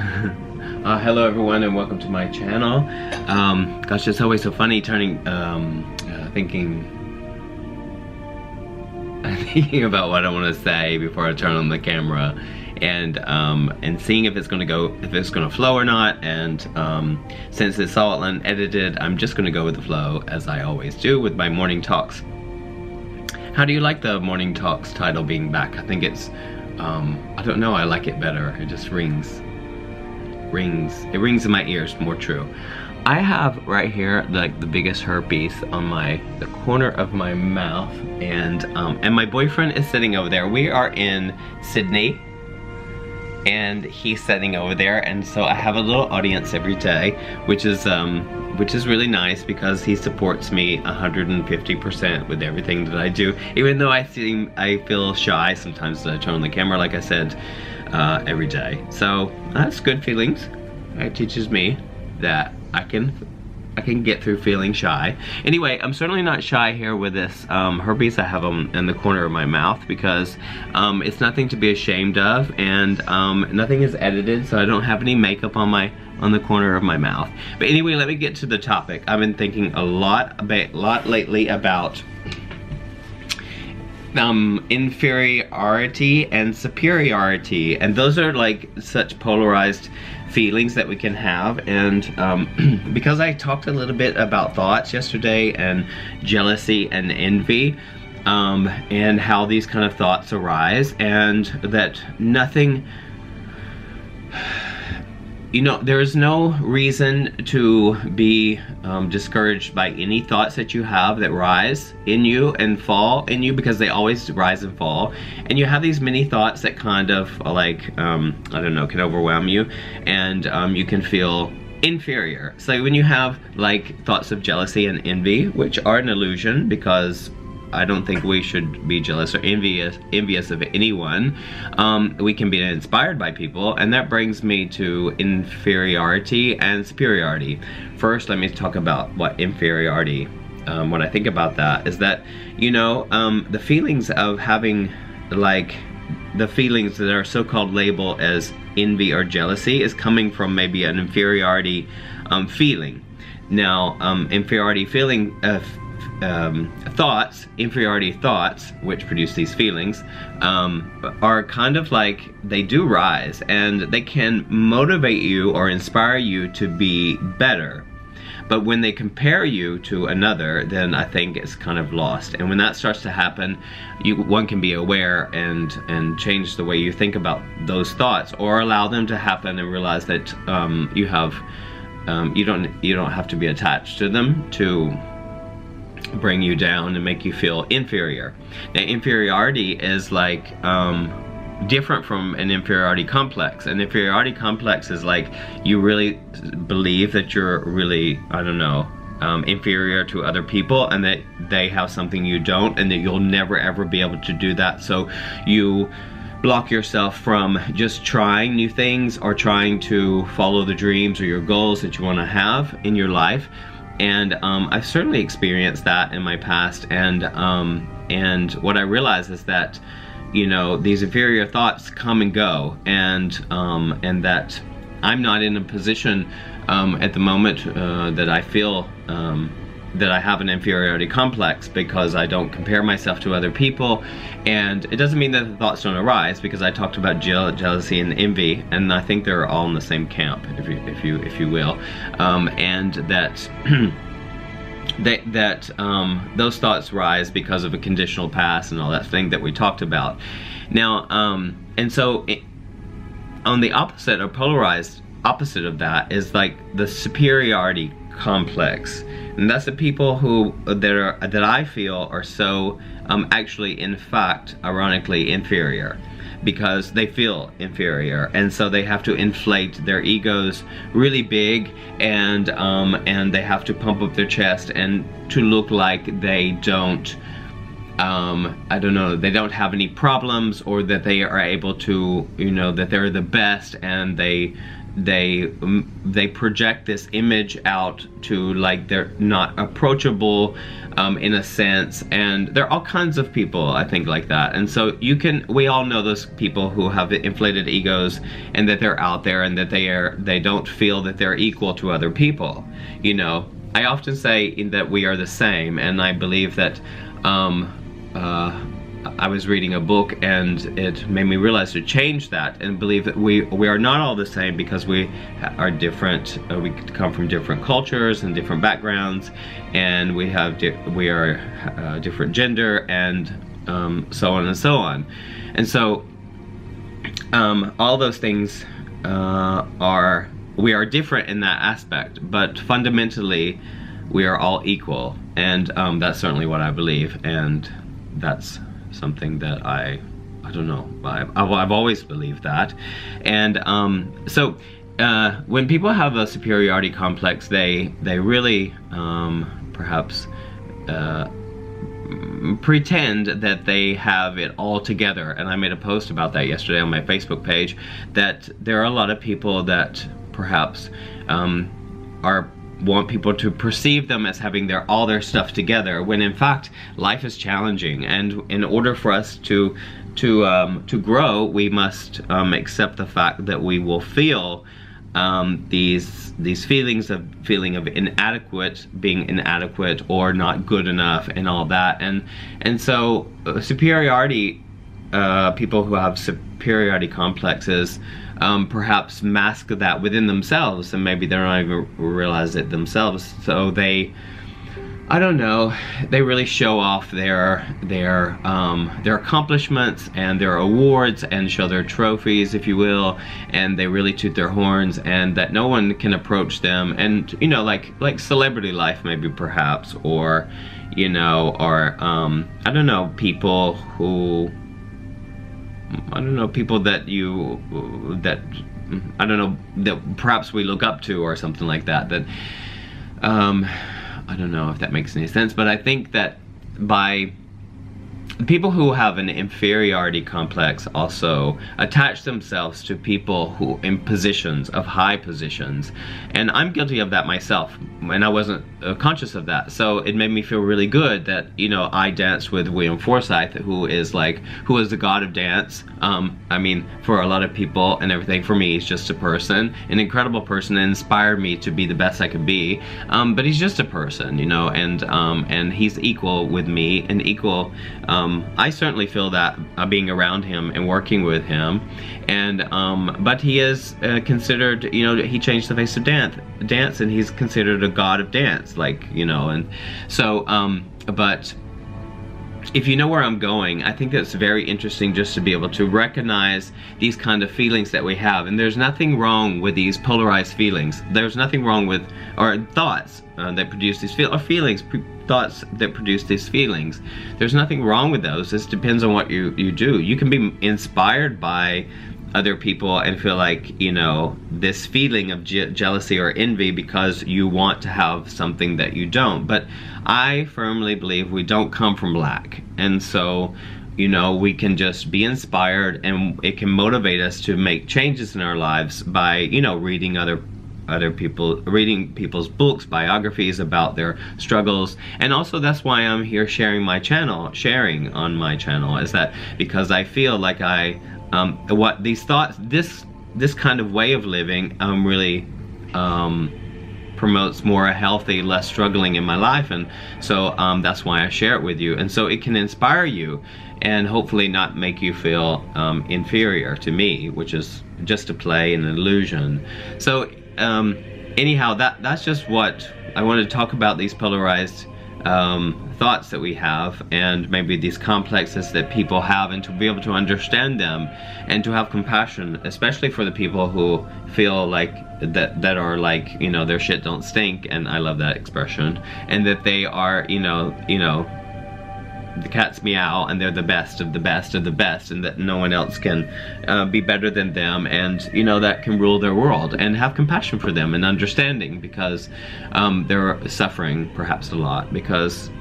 Hello everyone and welcome to my channel. Gosh, it's always so funny thinking about what I want to say before I turn on the camera, and seeing if it's gonna flow or not. And since it's all unedited, I'm just gonna go with the flow as I always do with my morning talks. How do you like the morning talks title being back? I think it's I don't know, I like it better. It just rings in my ears, more true. I have right here like the biggest herpes on the corner of my mouth, and my boyfriend is sitting over there. We are in Sydney and he's sitting over there, and so I have a little audience every day, which is really nice because he supports me 150% with everything that I do, even though I feel shy sometimes that I turn on the camera, like I said, every day. So that's good feelings. It teaches me that I can get through feeling shy. Anyway, I'm certainly not shy here with this herpes I have in the corner of my mouth, because it's nothing to be ashamed of, and nothing is edited, so I don't have any makeup on the corner of my mouth. But anyway, let me get to the topic. I've been thinking a lot lately about inferiority and superiority, and those are like such polarized feelings that we can have. And because I talked a little bit about thoughts yesterday, and jealousy and envy, and how these kind of thoughts arise, and that nothing, you know, there is no reason to be discouraged by any thoughts that you have that rise in you and fall in you, because they always rise and fall. And you have these many thoughts that kind of like, I don't know, can overwhelm you, and you can feel inferior. So when you have like thoughts of jealousy and envy, which are an illusion, because I don't think we should be jealous or envious of anyone. We can be inspired by people, and that brings me to inferiority and superiority. First, let me talk about what inferiority, what I think about that is that, you know, the feelings of having, like, the feelings that are so-called labeled as envy or jealousy is coming from maybe an inferiority feeling. Now, inferiority feeling, inferiority thoughts, which produce these feelings, are kind of like, they do rise, and they can motivate you or inspire you to be better. But when they compare you to another, then I think it's kind of lost. And when that starts to happen, one can be aware and change the way you think about those thoughts, or allow them to happen and realize that you don't have to be attached to them to bring you down and make you feel inferior. Now, inferiority is like different from an inferiority complex. An inferiority complex is like you really believe that you're really, I don't know, inferior to other people, and that they have something you don't, and that you'll never ever be able to do that. So you block yourself from just trying new things, or trying to follow the dreams or your goals that you want to have in your life. And I've certainly experienced that in my past, and what I realize is that, you know, these inferior thoughts come and go, and that I'm not in a position at the moment that I feel that I have an inferiority complex, because I don't compare myself to other people. And it doesn't mean that the thoughts don't arise, because I talked about jealousy and envy, and I think they're all in the same camp, if you will, and that those thoughts rise because of a conditional past and all that thing that we talked about. Now, and so on the opposite, or polarized opposite of that, is like the superiority complex. And that's the people who that I feel are so actually, in fact, ironically inferior, because they feel inferior, and so they have to inflate their egos really big, and they have to pump up their chest and to look like they don't, I don't know, they don't have any problems, or that they are able to, you know, that they're the best, and they they project this image out to like they're not approachable in a sense, and there are all kinds of people I think like that. And so we all know those people who have inflated egos and that they're out there and that they don't feel that they're equal to other people. You know, I often say that we are the same, and I believe that I was reading a book and it made me realize to change that and believe that we are not all the same, because we are different. We come from different cultures and different backgrounds, and we are different gender, and so on and so on. And so all those things we are different in that aspect, but fundamentally we are all equal, and that's certainly what I believe, and that's something that I don't know, I've always believed that. And so when people have a superiority complex, they really perhaps pretend that they have it all together. And I made a post about that yesterday on my Facebook page, that there are a lot of people that perhaps want people to perceive them as having all their stuff together, when in fact life is challenging, and in order for us to grow, we must accept the fact that we will feel these feelings of inadequate, being inadequate or not good enough, and all that. And so superiority, people who have superiority complexes perhaps mask that within themselves, and maybe they don't even realize it themselves. So I don't know, they really show off their accomplishments and their awards, and show their trophies, if you will, and they really toot their horns, and that no one can approach them. And you know, like celebrity life maybe, perhaps, or you know, or I don't know, people who, people that I don't know, that perhaps we look up to, or something like that, that I don't know if that makes any sense. But I think that by people who have an inferiority complex also attach themselves to people who in positions of high positions, and I'm guilty of that myself, and I wasn't conscious of that. So it made me feel really good that, you know, I danced with William Forsythe, who is the god of dance. I mean, for a lot of people and everything, for me he's just a person, an incredible person, and inspired me to be the best I could be. But he's just a person, you know, and he's equal with me, and equal. I certainly feel that being around him and working with him, and but he is considered, you know, he changed the face of dance, and he's considered a god of dance, like, you know. And so but if you know where I'm going, I think that's very interesting, just to be able to recognize these kind of feelings that we have. And there's nothing wrong with these polarized feelings. There's nothing wrong with, or thoughts that produce these thoughts that produce these feelings. There's nothing wrong with those. It depends on what you do. You can be inspired by other people and feel like, you know, this feeling of jealousy or envy because you want to have something that you don't. But I firmly believe we don't come from lack, and so, you know, we can just be inspired, and it can motivate us to make changes in our lives by, you know, reading people's books, biographies about their struggles. And also that's why I'm here sharing on my channel, is that because I feel like what these thoughts, this kind of way of living really promotes more a healthy, less struggling in my life. And so that's why I share it with you, and so it can inspire you and hopefully not make you feel inferior to me, which is just a play and an illusion. So anyhow, that's just what I wanted to talk about, these polarized thoughts that we have, and maybe these complexes that people have, and to be able to understand them and to have compassion, especially for the people who feel like that are like, you know, their shit don't stink, and I love that expression, and that they are, you know, the cat's meow, and they're the best of the best of the best, and that no one else can be better than them, and, you know, that can rule their world, and have compassion for them and understanding, because they're suffering perhaps a lot, because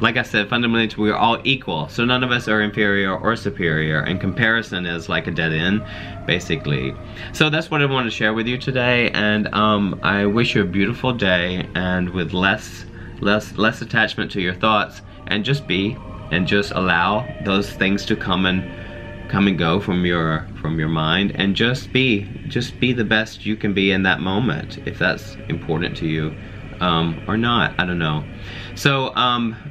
like I said, fundamentally we're all equal. So none of us are inferior or superior, and comparison is like a dead end, basically. So that's what I wanted to share with you today, and I wish you a beautiful day, and with less attachment to your thoughts, and just be, and just allow those things to come and go from your mind, and just be the best you can be in that moment, if that's important to you, or not, I don't know. So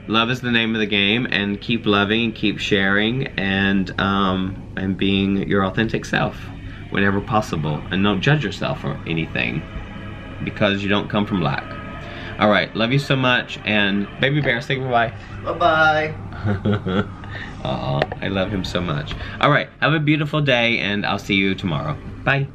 love is the name of the game, and keep loving, keep sharing, and being your authentic self whenever possible, and don't judge yourself for anything, because you don't come from lack. All right, love you so much, and baby bear, say goodbye. Bye-bye. Aw, I love him so much. All right, have a beautiful day, and I'll see you tomorrow. Bye.